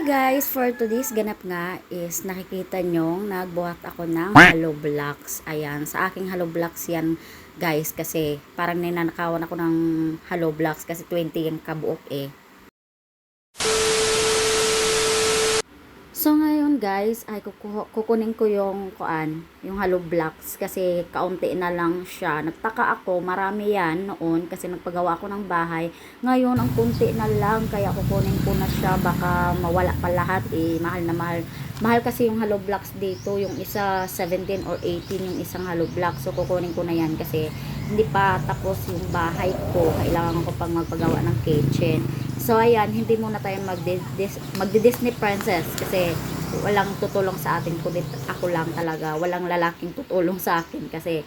Guys, for today's ganap nga is nakikita nyo, nagbuhat ako ng hollow blocks. Ayan, sa aking hollow blocks yan guys kasi parang ninanakawan ako ng hollow blocks kasi 20 yung kabuok eh. So ngayon guys, ay kukunin ko yung yung hollow blocks kasi kaunti na lang siya. Nagtaka ako, marami yan noon kasi nagpagawa ako ng bahay. Ngayon ang kunti na lang kaya kukunin ko na siya, baka mawala pa lahat eh. Mahal na mahal. Mahal kasi yung hollow blocks dito, yung isa 17 or 18 yung isang hollow block. So kukunin ko na yan kasi hindi pa tapos yung bahay ko. Kailangan ko pang magpagawa ng kitchen. So ayan, hindi muna tayo magdi-Disney princess kasi walang tutulong sa atin, kundi ako lang talaga. Walang lalaking tutulong sa akin kasi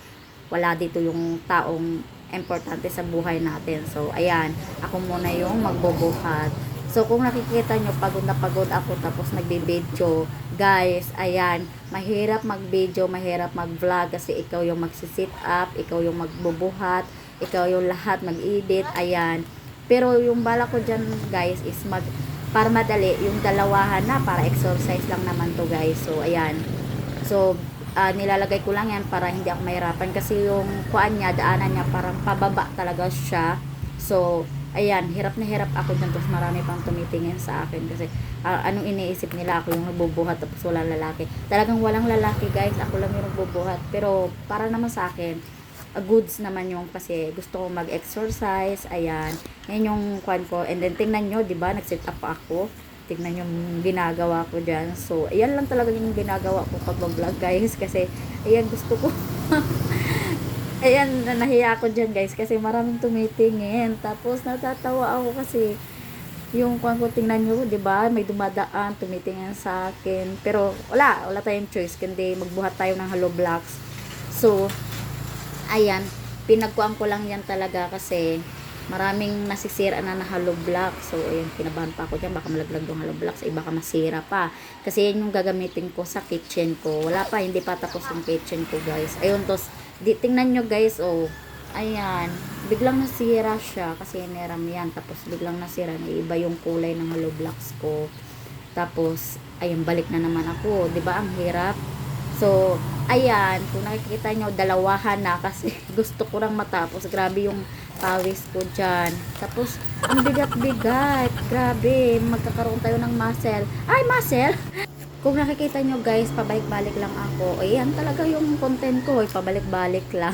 wala dito yung taong importante sa buhay natin. So ayan, ako muna yung magbubuhat. So kung nakikita nyo, pagod na pagod ako tapos nagbe-video. Guys, ayan, mahirap mag-video, mahirap mag-vlog kasi ikaw yung magsi-sit up, ikaw yung magbubuhat, ikaw yung lahat mag-edit, ayan. Pero yung bala ko dyan guys is para madali yung dalawahan na para exercise lang naman to guys. So ayan. So nilalagay ko lang yan para hindi ako mahirapan kasi yung kuan niya, daanan niya parang pababa talaga siya. So ayan, hirap na hirap ako dyan tapos marami pang tumitingin sa akin kasi anong iniisip nila, ako yung nagbubuhat tapos walang lalaki. Talagang walang lalaki guys, ako lang yung nagbubuhat. Pero para naman sa akin goods naman yung kasi gusto ko mag-exercise. Ayan, yan yung kwan ko. And then tingnan nyo, di ba, nag-set up pa ako. Tingnan yung ginagawa ko dyan. So ayan lang talaga yung ginagawa ko pag vlog guys kasi ayan, gusto ko ayan, nahiya ako dyan guys kasi maraming tumitingin. Tapos natatawa ako kasi yung kwan ko, tingnan nyo, di ba, may dumadaan tumitingin sa akin. Pero wala tayong choice kundi magbuhat tayo ng hollow blocks. So ayan, pinagkuhan ko lang yan talaga kasi maraming nasisira na hollow block. So ayan, kinabahan pa ako dyan, baka malaglag yung hollow blocks, baka masira pa kasi yan yung gagamitin ko sa kitchen ko. Wala pa, hindi pa tapos yung kitchen ko guys. Ayun, tos tingnan nyo guys, oh ayan, biglang nasira siya kasi neram yan, tapos biglang nasira na iba yung kulay ng hollow blocks ko. Tapos ayun, balik na naman ako, 'di ba, ang hirap. So ayan, kung nakikita nyo, dalawahan na kasi gusto ko lang matapos. Grabe yung pawis ko dyan. Tapos ang bigat-bigat, grabe, magkakaroon tayo ng muscle. Ay, muscle! Kung nakikita nyo guys, pabalik-balik lang ako. Ayan talaga yung content ko, pabalik-balik lang.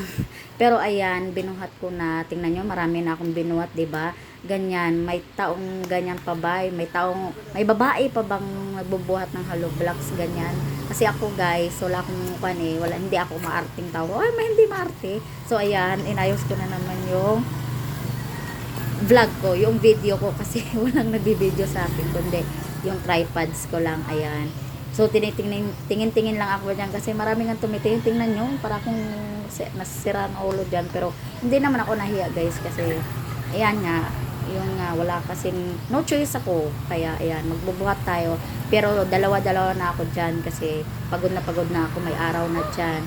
Pero ayan, binuhat ko na. Tingnan nyo, marami na akong binuhat, 'di ba? Ganyan, may taong ganyan pa ba? May babae pa bang nagbubuhat ng hollow blocks ganyan? Kasi ako guys, wala akong hindi ako maarting tao. Ay, hindi maarte. So ayan, inayos ko na naman yung vlog ko, yung video ko kasi walang nagbi-video sa akin kundi yung tripods ko lang. Ayan. So tingin-tingin lang ako diyan kasi marami nga tumitingin. Tingnan nyo, para akong nasira ang ulo diyan, pero hindi naman ako nahiya guys kasi ayan nga, yung wala kasing no choice ako, kaya ayan, magbubuhat tayo. Pero dalawa-dalawa na ako dyan kasi pagod na ako, may araw na dyan,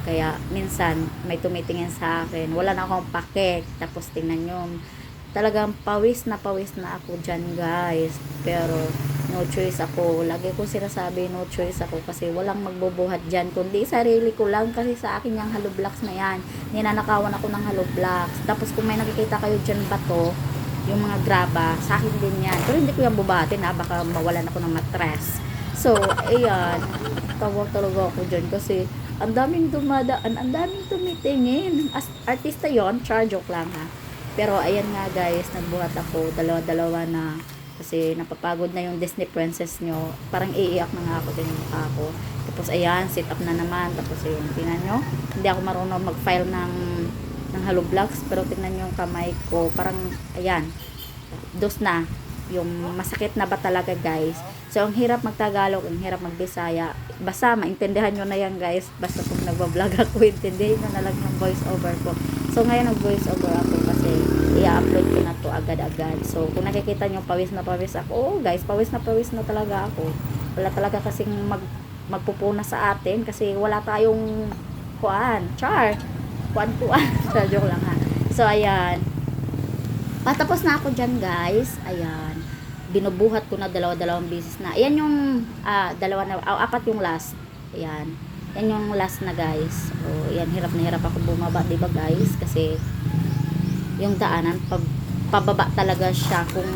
kaya minsan may tumitingin sa akin, wala na akong pake. Tapos tingnan nyo, talagang pawis na ako dyan guys. Pero no choice ako, lagi ko sinasabi no choice ako kasi walang magbubuhat dyan kundi sarili ko lang kasi sa akin yung hollow blocks na yan, ninanakawan ako ng hollow blocks. Tapos kung may nakikita kayo dyan bato, yung mga graba, sa akin din yan. Pero hindi ko yung bubatin baka mawalan ako ng matres. So ayan, tawag talaga ako dyan kasi ang daming dumadaan, ang daming tumitingin. As artista yon, joke lang ha. Pero ayan nga guys, nagbuhat ako, dalawa-dalawa na kasi napapagod na yung Disney princess nyo. Parang iiyak na nga ako din yung mukha ko. Tapos ayan, sit up na naman. Tapos ayun, tingnan nyo, hindi ako marunong mag-file ng hollow blocks, pero tingnan nyo yung kamay ko, parang ayan, dos na, yung masakit na ba talaga guys. So ang hirap magtagalog, ang hirap magbisaya, basta maintindihan nyo na yan guys. Basta kung nagbablog ako, intindihin nyo na lang yung voice over ko. So ngayon nag voice over ako kasi i-upload ko na to agad-agad. So kung nakikita nyo, pawis na pawis ako. Oh guys, pawis na talaga ako. Wala talaga kasing magpupuna sa atin kasi wala tayong kuan, kuan joke lang ha. So ayan, patapos na ako dyan guys. Ayan, binubuhat ko na dalawang beses na. Ayan yung dalawa na, apat yung last. Ayan. Yan yung last na guys. O, yan, hirap na hirap ako bumaba, diba guys? Kasi, yung daanan, pababa talaga siya kung,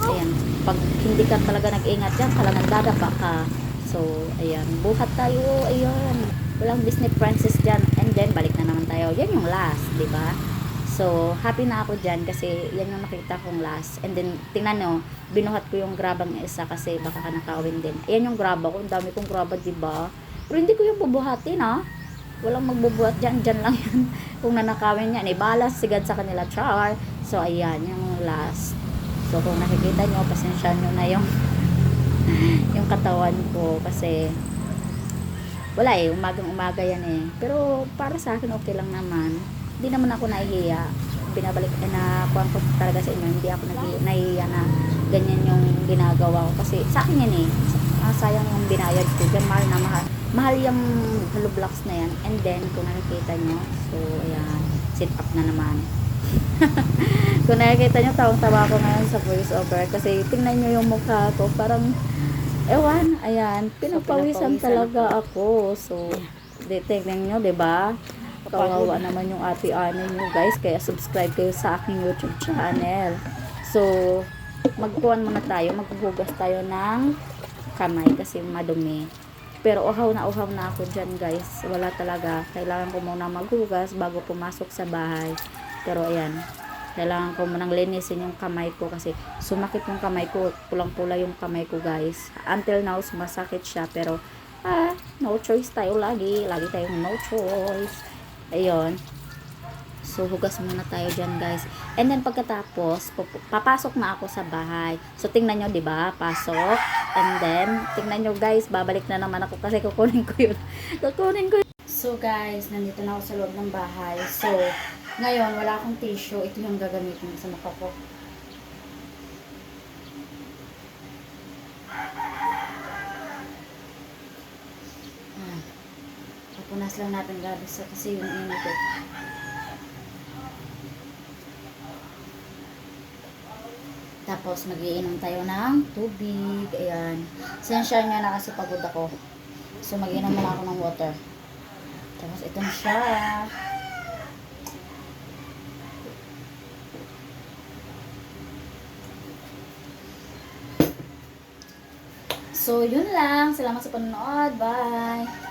ayan, pag hindi ka talaga nag-ingat yan, talagang dadapa ka. So, ayan, buhat tayo, ayan. Walang Disney princess dyan. And then, balik na naman tayo. Yan yung last, diba? So, happy na ako dyan kasi yan yung nakita kong last. And then, tingnan nyo, binuhat ko yung grabang isa kasi baka ka nakawin din. Ayan yung graba ko. Ang dami kong graba, diba? Pero hindi ko yung bubuhatin, ha? Walang magbubuhat dyan. Dyan lang yan. Kung nanakawin yan, balas sigad sa kanila, char. So, ayan, yung last. So, kung nakikita nyo, pasensya nyo na yung yung katawan ko kasi wala umagang umaga yan Pero, para sa akin, okay lang naman. Hindi naman ako nahihiya. Binabalik na kuwan ko talaga sa inyo. Hindi ako nahihiya na ganyan yung ginagawa ko. Kasi sa akin yan sayang yung binayad ko. Diyan mahal na mahal. Mahal yung hollow blocks na yan. And then, kung nakikita nyo, so, ayan, sit up na naman. Kung nakikita nyo, tawang-tawa ko ngayon sa voice over. Kasi tingnan nyo yung mukha ko. Parang, ewan, ayan, pinapawisan talaga ako. So, tingnan nyo, diba? Kawawa naman yung ate-ane nyo, guys. Kaya subscribe kayo sa aking YouTube channel. So, magkuhan muna tayo. Maghuhugas tayo ng kamay kasi madumi. Pero uhaw na ako dyan, guys. Wala talaga. Kailangan ko muna maghugas bago pumasok sa bahay. Pero ayan, kailangan ko munang linisin yung kamay ko kasi sumakit yung kamay ko. Pulang-pula yung kamay ko, guys. Until now, sumasakit siya. Pero, no choice tayo lagi. Lagi tayong no choice. Ayun. So, hugas muna tayo dyan, guys. And then, pagkatapos, papasok na ako sa bahay. So, tingnan nyo, diba? Pasok. And then, tingnan nyo, guys, babalik na naman ako kasi kukunin ko yun. So, guys, nandito na ako sa loob ng bahay. So, ngayon, wala akong tissue. Ito yung gagamitin sa mukha ko. Punas lang natin, guys, kasi yung init ko. Tapos, mag-iinom tayo ng tubig. Ayan. Sensya nyo na kasi pagod ako. So, mag-iinom muna ako ng water. Tapos, ito na siya. So, yun lang. Salamat sa panonood. Bye!